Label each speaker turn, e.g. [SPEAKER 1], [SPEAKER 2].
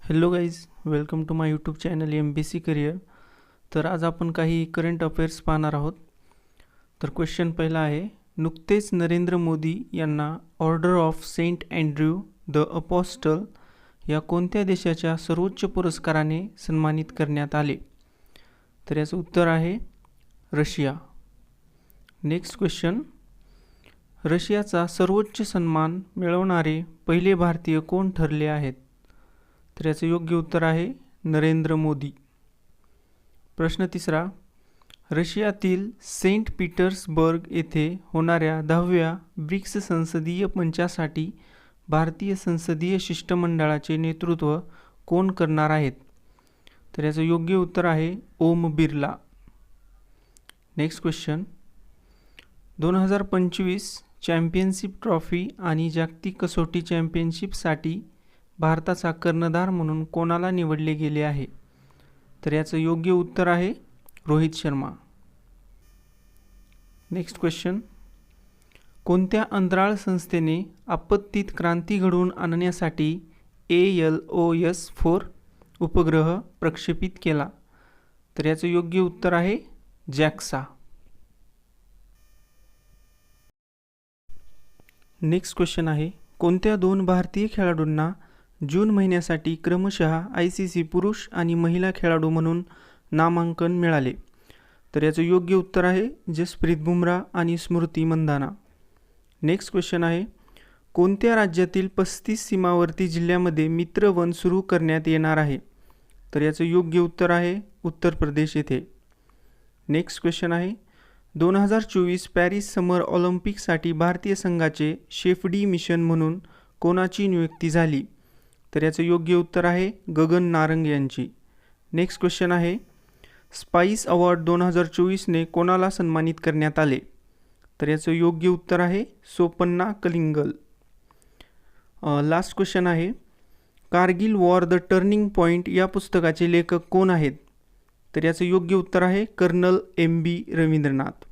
[SPEAKER 1] Hello guys, welcome to my YouTube channel MBC career. तर आज आपण काही करंट अफेअर्स पाहणार आहोत. तर क्वेश्चन पहिला आहे, नुकतेच नरेंद्र मोदी यांना Order of Saint Andrew the Apostle या कोणत्या देशाच्या सर्वोच्च पुरस्काराने सन्मानित करण्यात आले? तर याचं उत्तर आहे रशिया. नेक्स्ट क्वेश्चन, रशियाचा सर्वोच्च सन्मान मिळवणारे पहिले भारतीय कोण ठरले आहेत? तर याचं योग्य उत्तर आहे नरेंद्र मोदी. प्रश्न तिसरा, रशियातील सेंट पीटर्सबर्ग येथे होणाऱ्या 10व्या ब्रिक्स संसदीय मंचासाठी भारतीय संसदीय शिष्टमंडळाचे नेतृत्व कोण करणार आहेत? तर याचं योग्य उत्तर आहे Om Birla. Next question, 2025 championship trophy आणि जागतिक कसोटी चॅम्पियनशिपसाठी भारताचा कर्णधार म्हणून कोणाला निवडले गेले आहे? तर याचं योग्य उत्तर आहे रोहित शर्मा. नेक्स्ट क्वेश्चन, कोणत्या अंतराळ संस्थेने आपत्तीत क्रांती घडवून आणण्यासाठी ALOS-4 उपग्रह प्रक्षेपित केला? तर याचं योग्य उत्तर आहे जॅक्सा. नेक्स्ट क्वेश्चन आहे, कोणत्या दोन भारतीय खेळाडूंना जून महिन्यासाठी क्रमशः ICC पुरुष आणि महिला खेळाडू म्हणून नामांकन मिळाले? तर याचं योग्य उत्तर आहे जसप्रीत बुमराह आणि स्मृती मंधाना. नेक्स्ट क्वेश्चन आहे, कोणत्या राज्यातील 35 सीमावर्ती जिल्ह्यामध्ये मित्रवन सुरू करण्यात येणार आहे? तर याचं योग्य उत्तर आहे उत्तर प्रदेश येथे. नेक्स्ट क्वेश्चन आहे, 2024 पॅरिस समर ऑलिम्पिकसाठी भारतीय संघाचे शेफडी मिशन म्हणून कोणाची नियुक्ती झाली? तर याचं योग्य उत्तर आहे गगन नारंग यांची. नेक्स्ट क्वेश्चन आहे, स्पाइस अवॉर्ड 2024ने कोणाला सन्मानित करण्यात आले? तर याचं योग्य उत्तर आहे सोपन्ना कलिंगल. लास्ट क्वेश्चन आहे, Kargil war the turning point या पुस्तकाचे लेखक कोण आहेत? तर याचं योग्य उत्तर आहे कर्नल MB रवींद्रनाथ.